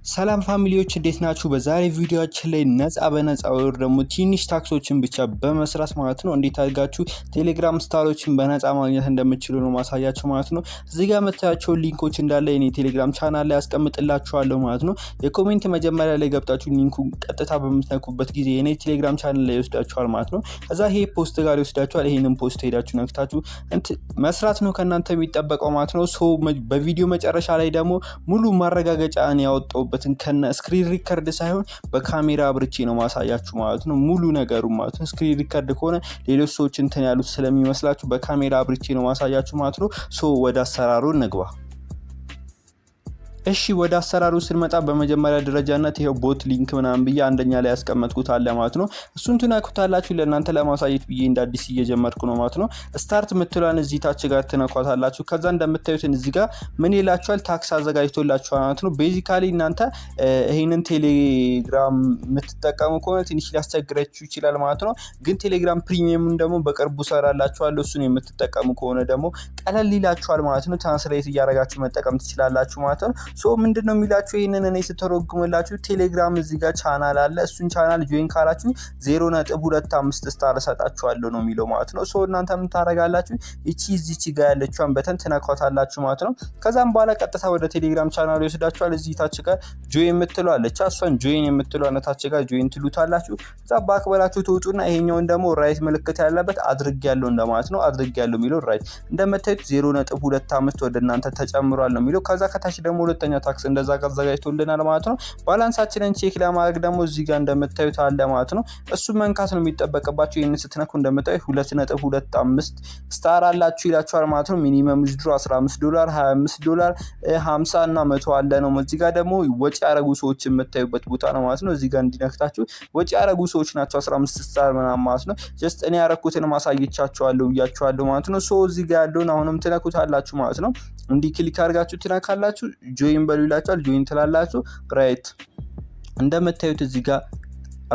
ሰላም ፋሚሊዎች እንዴት ናችሁ? በዛሬ ቪዲዮአችን ላይ ነፃ በነፃ ወር ደግሞ ትንሽ ታክሶችን ብቻ በመስራት ማለት ነው እንዴት አድርጋችሁ ቴሌግራም ስታሮችን በነፃ ማግኘት እንደምትችሉ ነው ማሳያችሁ ማለት ነው። እዚህ ጋር መታያቸው ሊንኮች እንዳለ የኔ ቴሌግራም ቻናል ላይ አስቀምጥላችኋለሁ ማለት ነው። የኮሜንት መጀመሪያ ላይ ገብታችሁ ሊንኩ ቀጥታ በምትነኩበት ጊዜ የኔ ቴሌግራም ቻናል ላይ ይወስዳችኋል ማለት ነው። ከዛ ይሄ ፖስት ጋር ይወስዳችኋል። ይሄንን ፖስት ሄዳችሁ ነክታችሁ መስራት ነው ከናንተ የሚጠበቀው ማለት ነው። በቪዲዮ መጨረሻ ላይ ደግሞ ሙሉ ማረጋገጫን ያወጣው ከነ ስክሪን ሪከርድ ሳይሆን በካሜራ አብርቼ ነው ማሳያችሁ ማለት ነው። ሙሉ ነገሩ ማለት ነው። ስክሪን ሪከርድ ከሆነ ሌሎች ሰዎች እንትን ያሉት ስለሚመስላችሁ በካሜራ አብርቼ ነው ማሳያችሁ ማለት ነው። ወደ አሰራሩ እንግባ። እሺ ወደ አሰራሩ ስንመጣ በመጀመሪያ ደረጃነት ይሄው ቦት ሊንክ ምናምን ብዬ አንደኛ ላይ ያስቀመጥኩት አለ ማለት ነው። እሱን ትነኩታላችሁ። ለእናንተ ለማሳየት ብዬ እንደ አዲስ እየጀመርኩ ነው ማለት ነው። ስታርት ምትሏን እዚህ ታች ጋር ትነኳታላችሁ። ከዛ እንደምታዩት እዚህ ጋር ምን ይላችኋል? ታክስ አዘጋጅቶላችኋል ማለት ነው። ቤዚካሊ እናንተ ይሄንን ቴሌግራም የምትጠቀሙ ከሆነ ትንሽ ሊያስቸግራችሁ ይችላል ማለት ነው። ግን ቴሌግራም ፕሪሚየምን ደግሞ በቅርቡ ሰራላችኋለሁ። እሱን የምትጠቀሙ ከሆነ ደግሞ ቀለል ይላችኋል ማለት ነው። ትራንስሌት እያደረጋችሁ መጠቀም ትችላላችሁ ማለት ነው። ምንድነው የሚላችሁ? ይሄንን እኔ ስተረጉምላችሁ ቴሌግራም እዚህ ጋር ቻናል አለ። እሱን ቻናል ጆይን ካላችሁ 0.25 ስታር ሰጣችኋለሁ ነው የሚለው ማለት ነው። እናንተ ምን ታረጋላችሁ? እዚች ጋር ያለችውን በተን ትነኳታላችሁ ማለት ነው። ከዛም በኋላ ቀጥታ ወደ ቴሌግራም ቻናሉ ይወስዳችኋል። እዚህ ታች ጋር ጆይን የምትለው አለች። እሷን ጆይን የምትለው ታች ጋር ጆይን ትሉታላችሁ። እዛ ባክበላችሁ ትወጡና ይሄኛውን ደግሞ ራይት ምልክት ያለበት አድርጌያለሁ እንደማለት ነው። አድርጌያለሁ የሚለው ራይት እንደምታዩት 0.25 ወደ እናንተ ተጨምሯል ነው የሚለው። ከዛ ከታች ደግሞ ሁለተኛ ታክስ እንደዛ አዘጋጅቶልናል ማለት ነው። ባላንሳችንን ቼክ ለማድረግ ደግሞ እዚህ ጋር እንደምታዩት አለ ማለት ነው። እሱ መንካት ነው የሚጠበቅባችሁ። ይሄን ስትነኩ እንደምታዩት 2.25 ስታር አላችሁ ይላችኋል ማለት ነው። ሚኒመም ዊዝድሮ $15 $25 $50 እና 100 አለ ነው። እዚህ ጋር ደግሞ ወጪ ያረጉ ሰዎች የምታዩበት ቦታ ነው ማለት ነው። እዚህ ጋር እንዲነክታችሁ ወጪ ያረጉ ሰዎች ናቸው 15 ስታር ምናምን ማለት ነው። ጀስት እኔ ያረኩትን ማሳየቻችኋለሁ ብያችኋለሁ ማለት ነው። እዚህ ጋር ያለውን አሁንም ትነኩታላችሁ ማለት ነው። እንዲህ ክሊክ አድርጋችሁ ትነካላችሁ። ጆይን በሉ ይላችኋል። ጆይን ትላላችሁ። ራይት እንደምታዩት እዚህ ጋር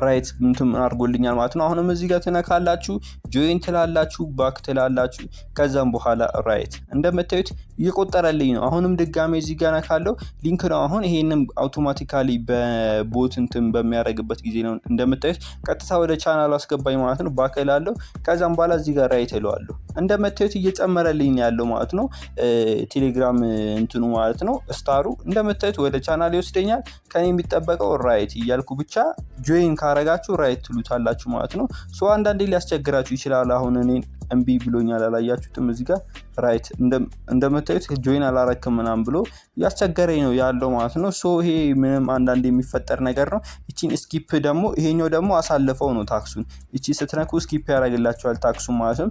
ራይት እንትን አድርጎልኛል ማለት ነው። አሁንም እዚህ ጋር ትነካላችሁ። ጆይን ትላላችሁ። ባክ ትላላችሁ። ከዛም በኋላ ራይት እንደምታዩት እየቆጠረልኝ ነው። አሁንም ድጋሜ እዚህ ጋር ነካለው። ሊንክ ነው አሁን ይሄንን አውቶማቲካሊ በቦት እንትን በሚያደርግበት ጊዜ ነው እንደምታዩት ቀጥታ ወደ ቻናሉ አስገባኝ ማለት ነው። ባክ እላለሁ። ከዛም በኋላ እዚህ ጋር ራይት እለዋለሁ። እንደምታዩት እየጨመረልኝ ያለው ማለት ነው። ቴሌግራም እንትኑ ማለት ነው ስታሩ እንደምታዩት ወደ ቻናል ይወስደኛል። ከኔ የሚጠበቀው ራይት እያልኩ ብቻ ጆይን ካረጋችሁ ራይት ትሉታላችሁ ማለት ነው። አንዳንዴ ሊያስቸግራችሁ ይችላል። አሁን እኔን እምቢ ብሎኛል አላያችሁትም? እዚህ ጋር ራይት እንደምታዩት ጆይን አላረክም ምናምን ብሎ ያስቸገረኝ ነው ያለው ማለት ነው። ይሄ ምንም አንዳንዴ የሚፈጠር ነገር ነው። እቺን ስኪፕ ደግሞ ይሄኛው ደግሞ አሳልፈው ነው ታክሱን። እቺ ስትነኩ ስኪፕ ያደርግላችኋል ታክሱን ማለት ነው።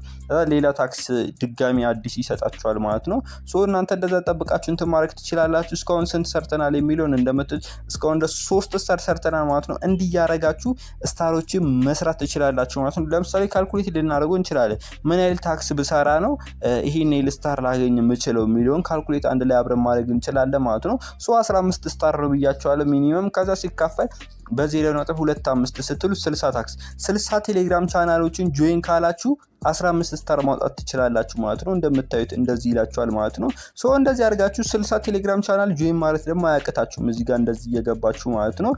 ሌላ ታክስ ድጋሚ አዲስ ይሰጣችኋል ማለት ነው። እናንተ እንደዛ ጠብቃችሁ እንትን ማድረግ ትችላላችሁ። እስካሁን ስንት ሰርተናል የሚለውን እንደምታዩት እስካሁን 3 ስታር ሰርተናል ማለት ነው። እንዲያረጋችሁ ስታሮችን መስራት ትችላላችሁ ማለት ነው። ለምሳሌ ካልኩሌት ልናደርገው እንችላለን። ምን ያህል ታክስ ብሰራ ነው ይሄን ያህል ስታር ላገኝ የምችለው የሚለውን ካልኩሌት አንድ ላይ አብረን ማድረግ እንችላለን ማለት ነው። 15 ስታር ነው ብያቸዋለሁ ሚኒመም። ከዛ ሲካፈል በ0.25 ስትሉ 60 ታክስ 60 ቴሌግራም ቻናሎችን ጆይን ካላችሁ 15 ስታር ማውጣት ትችላላችሁ ማለት ነው። እንደምታዩት እንደዚህ ይላችኋል ማለት ነው። እንደዚህ አድርጋችሁ 60 ቴሌግራም ቻናል ጆይን ማለት ደግሞ አያቅታችሁም። እዚህ ጋር እንደዚህ እየገባችሁ ማለት ነው።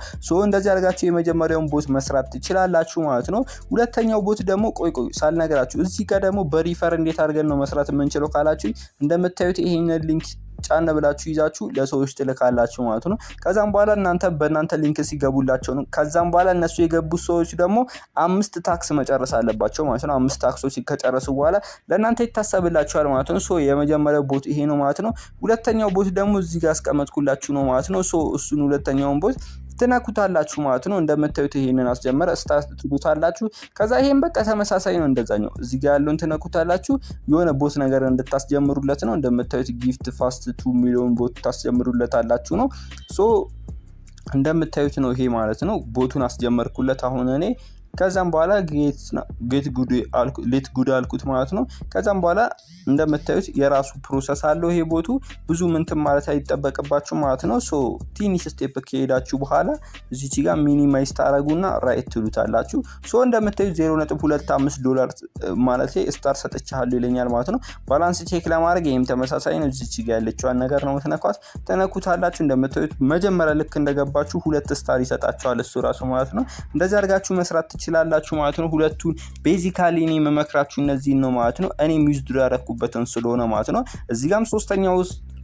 እንደዚህ አድርጋችሁ የመጀመሪያውን ቦት መስራት ትችላላችሁ ማለት ነው። ሁለተኛው ቦት ደግሞ ቆይ ሳልነግራችሁ እዚህ ጋር ደግሞ በሪፈር እንዴት አድርገን ነው መስራት የምንችለው ካላችሁ እንደምታዩት ይሄንን ሊንክ ጫን ብላችሁ ይዛችሁ ለሰዎች ትልካላችሁ ማለት ነው። ከዛም በኋላ በእናንተ ሊንክ ሲገቡላቸው ነው። ከዛም በኋላ እነሱ የገቡት ሰዎች ደግሞ 5 ታክስ መጨረስ አለባቸው ማለት ነው። 5 ታክሶች ከጨረሱ በኋላ ለእናንተ ይታሰብላችኋል ማለት ነው። የመጀመሪያው ቦት ይሄ ነው ማለት ነው። ሁለተኛው ቦት ደግሞ እዚህ ጋር አስቀመጥኩላችሁ ነው ማለት ነው። እሱን ሁለተኛውን ቦት ትነኩታላችሁ ማለት ነው። እንደምታዩት ይሄንን አስጀመረ ስታርት ትሉታላችሁ። ከዛ ይሄን በቃ ተመሳሳይ ነው እንደዛኛው። እዚህ ጋር ያለውን ትነኩታላችሁ። የሆነ ቦት ነገር እንድታስጀምሩለት ነው። እንደምታዩት ጊፍት ፋስት 2 ሚሊዮን ቦት ታስጀምሩለታላችሁ ነው። እንደምታዩት ነው ይሄ ማለት ነው። ቦቱን አስጀመርኩለት። አሁን እኔ ከዛም በኋላ ሌት ጉድ አልኩት ማለት ነው። ከዛም በኋላ እንደምታዩት የራሱ ፕሮሰስ አለው ይሄ ቦቱ ብዙ ምንትን ማለት አይጠበቅባችሁ ማለት ነው። ሶ ትንሽ ስቴፕ ከሄዳችሁ በኋላ እዚች ጋር ሚኒማይዝ ታረጉና ራይት ትሉታላችሁ። ሶ እንደምታዩት $0.25 ማለት ስታር ሰጥቻለሁ ይለኛል ማለት ነው። ባላንስ ቼክ ለማድረግ ይሄም ተመሳሳይ ነው። እዚች ጋር ያለችዋን ነገር ነው የምትነኳት፣ ተነኩታላችሁ። እንደምታዩት መጀመሪያ ልክ እንደገባችሁ 2 ስታር ይሰጣችኋል እሱ ራሱ ማለት ነው። እንደዚህ አድርጋችሁ መስራት ትችላላችሁ ማለት ነው። ሁለቱን ቤዚካሊ እኔ የምመክራችሁ እነዚህን ነው ማለት ነው። እኔ ዩዝድ ያደረኩበትን ስለሆነ ማለት ነው። እዚህ ጋርም 3ኛው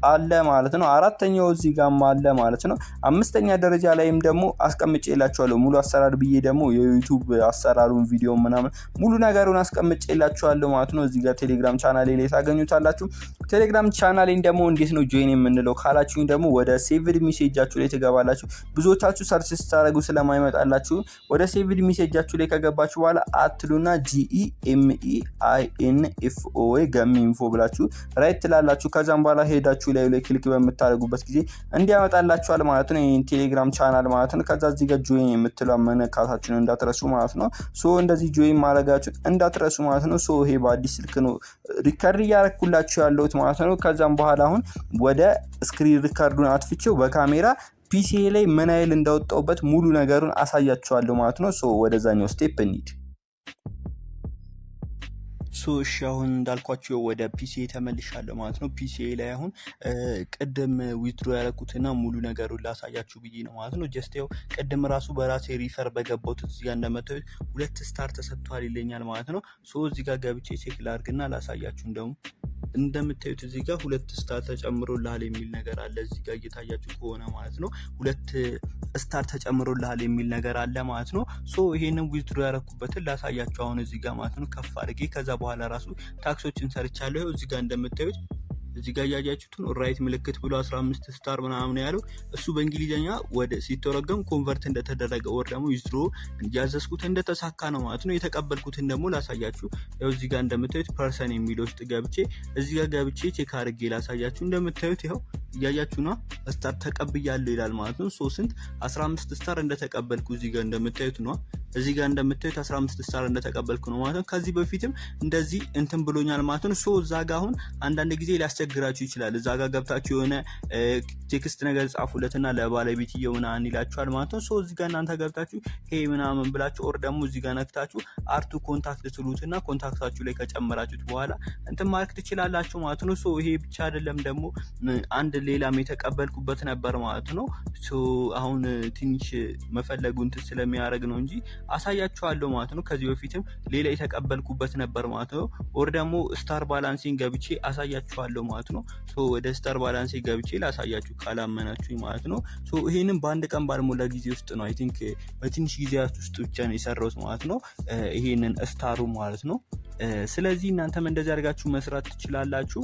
አለ ማለት ነው። 4ኛው እዚህ ጋርም አለ ማለት ነው። 5ኛ ደረጃ ላይም ደግሞ አስቀምጬላችኋለሁ ሙሉ አሰራር ብዬ ደግሞ የዩቲዩብ አሰራሩን ቪዲዮ ምናምን ሙሉ ነገሩን አስቀምጬላችኋለሁ ማለት ነው። እዚህ ጋር ቴሌግራም ቻናሌ ላይ ታገኙታላችሁ። ቴሌግራም ቻናሌን ደግሞ እንዴት ነው ጆይን የምንለው ካላችሁኝ ደግሞ ወደ ሴቭድ ሜሴጃችሁ ላይ ትገባላችሁ። ብዙዎቻችሁ ሰርች ስታደርጉ ስለማይመጣላችሁ ወደ ሴቭድ ሜሴጃችሁ ላይ ከገባችሁ በኋላ አትሉና GEMEINFO ገሚንፎ ብላችሁ ራይት ትላላችሁ። ከዛም በኋላ ሄዳችሁ ላይ ክሊክ በምታደርጉበት ጊዜ እንዲያመጣላችኋል ማለት ነው። ይሄን ቴሌግራም ቻናል ማለት ነው። ከዛ እዚህ ጋር ጆይን የምትለው መነካታችሁን እንዳትረሱ ማለት ነው። ሶ እንደዚህ ጆይን ማድረጋችሁን እንዳትረሱ ማለት ነው። ሶ ይሄ በአዲስ ስልክ ነው ሪከርድ እያደረኩላችሁ ያለሁት ማለት ነው። ከዛም በኋላ አሁን ወደ ስክሪን ሪከርዱን አጥፍቼው በካሜራ ፒሲ ላይ ምን አይል እንዳወጣውበት ሙሉ ነገሩን አሳያችኋለሁ ማለት ነው። ሶ ወደዛኛው ስቴፕ እንሂድ። እሺ አሁን እንዳልኳችሁ ወደ ፒሲ ተመልሻለሁ ማለት ነው። ፒሲ ላይ አሁን ቅድም ዊዝድሮ ያደረኩትና ሙሉ ነገሩን ላሳያችሁ ብዬ ነው ማለት ነው። ጀስት ያው ቅድም ራሱ በራሴ ሪፈር በገባሁት እዚህ ጋር እንደምታዩት 2 ስታር ተሰጥቷል ይለኛል ማለት ነው። እዚህ ጋር ገብቼ ቼክ ላድርግና ላሳያችሁ። እንደምታዩት እዚህ ጋር 2 ስታር ተጨምሮልሃል የሚል ነገር አለ። እዚህ ጋር እየታያችሁ ከሆነ ማለት ነው 2 ስታር ተጨምሮልሃል የሚል ነገር አለ ማለት ነው። ይሄንን ዊዝድሮ ያደረኩበትን ላሳያችሁ አሁን እዚህ ጋር ማለት ነው። ከፍ አድርጌ ከዛ በኋላ ራሱ ታክሶችን ሰርቻለሁ። እዚህ ጋር እንደምታዩት እዚህ ጋር ያያችሁት ነው ራይት ምልክት ብሎ 15 ስታር ምናምን ያለው እሱ በእንግሊዘኛ ወደ ሲተረጎም ኮንቨርት እንደተደረገ ወር ደግሞ ዊዝድሮ ያዘዝኩት እንደተሳካ ነው ማለት ነው። የተቀበልኩትን ደግሞ ላሳያችሁ። ያው እዚህ ጋር እንደምታዩት ፐርሰን የሚለው ውስጥ ገብቼ እዚህ ጋር ገብቼ ቼክ አድርጌ ላሳያችሁ። እንደምታዩት ይኸው እያያችሁ ነው ስታር ተቀብያለሁ ይላል ማለት ነው። ስንት 15 ስታር እንደተቀበልኩ እዚህ ጋር እንደምታዩት ነው። እዚህ ጋር እንደምታዩት 15 ስታር እንደተቀበልኩ ነው ማለት ነው። ከዚህ በፊትም እንደዚህ እንትን ብሎኛል ማለት ነው። እዛ ጋር አሁን አንዳንድ ጊዜ ሊያስቸግራችሁ ይችላል። እዛ ጋር ገብታችሁ የሆነ ቴክስት ነገር ጻፉለትና ለባለቤትየው ምናምን ይላችኋል ማለት ነው። እዚህ ጋር እናንተ ገብታችሁ ሄ ምናምን ብላችሁ ኦር ደግሞ እዚህ ጋር ነክታችሁ አርቱ ኮንታክት ትሉትና ኮንታክታችሁ ላይ ከጨመራችሁት በኋላ እንትን ማድረግ ትችላላችሁ ማለት ነው። ይሄ ብቻ አይደለም ደግሞ አንድ ሌላም የተቀበልኩበት ነበር ማለት ነው። አሁን ትንሽ መፈለጉ እንትን ስለሚያደርግ ነው እንጂ አሳያችኋለሁ ማለት ነው። ከዚህ በፊትም ሌላ የተቀበልኩበት ነበር ማለት ነው። ኦር ደግሞ ስታር ባላንሲንግ ገብቼ አሳያችኋለሁ ማለት ነው። ወደ ስታር ባላንሲንግ ገብቼ ላሳያችሁ ካላመናችሁኝ ማለት ነው። ይሄንን በአንድ ቀን ባልሞላ ጊዜ ውስጥ ነው አይ ቲንክ በትንሽ ጊዜያት ውስጥ ብቻ ነው የሰራሁት ማለት ነው። ይሄንን ስታሩ ማለት ነው። ስለዚህ እናንተም እንደዚህ አድርጋችሁ መስራት ትችላላችሁ።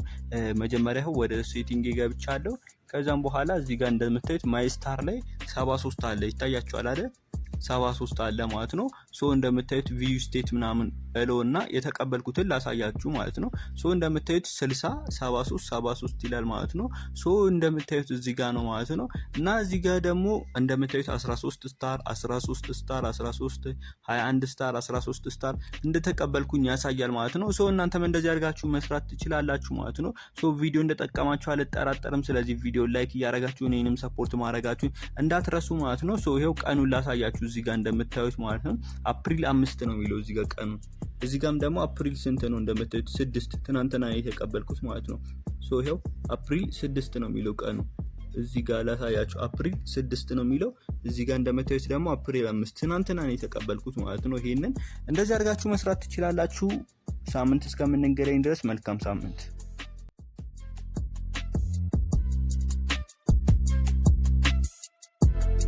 መጀመሪያ ወደ ሴቲንግ ገብቻለሁ። ከዛም በኋላ እዚህ ጋር እንደምታዩት ማይ ስታር ላይ 73 አለ ይታያችኋል አይደል? 73 አለ ማለት ነው። እንደምታዩት ቪው ስቴት ምናምን እለውና የተቀበልኩትን ላሳያችሁ ማለት ነው። እንደምታዩት 60 73 73 ይላል ማለት ነው። እንደምታዩት እዚህ ጋር ነው ማለት ነው። እና እዚህ ጋር ደግሞ እንደምታዩት 13 ስታር 13 ስታር 13 21 ስታር 13 ስታር እንደተቀበልኩኝ ያሳያል ማለት ነው። እናንተም እንደዚህ አድርጋችሁ መስራት ትችላላችሁ ማለት ነው። ቪዲዮ እንደጠቀማችሁ አልጠራጠርም። ስለዚህ ቪዲዮ ላይክ እያደረጋችሁ እኔንም ሰፖርት ማድረጋችሁ እንዳትረሱ ማለት ነው። ይሄው ቀኑን ላሳያችሁ እዚህ ጋር እንደምታዩት ማለት ነው። አፕሪል 5 ነው የሚለው እዚህ ጋር ቀኑ። እዚህ ጋርም ደግሞ አፕሪል ስንት ነው እንደምታዩት 6 ትናንትና የተቀበልኩት ማለት ነው። ይሄው አፕሪል 6 ነው የሚለው ቀኑ። እዚህ ጋር ላሳያችሁ አፕሪል 6 ነው የሚለው። እዚህ ጋር እንደምታዩት ደግሞ አፕሪል 5 ትናንትና ነው የተቀበልኩት ማለት ነው። ይሄንን እንደዚህ አድርጋችሁ መስራት ትችላላችሁ። ሳምንት እስከምንገናኝ ድረስ መልካም ሳምንት።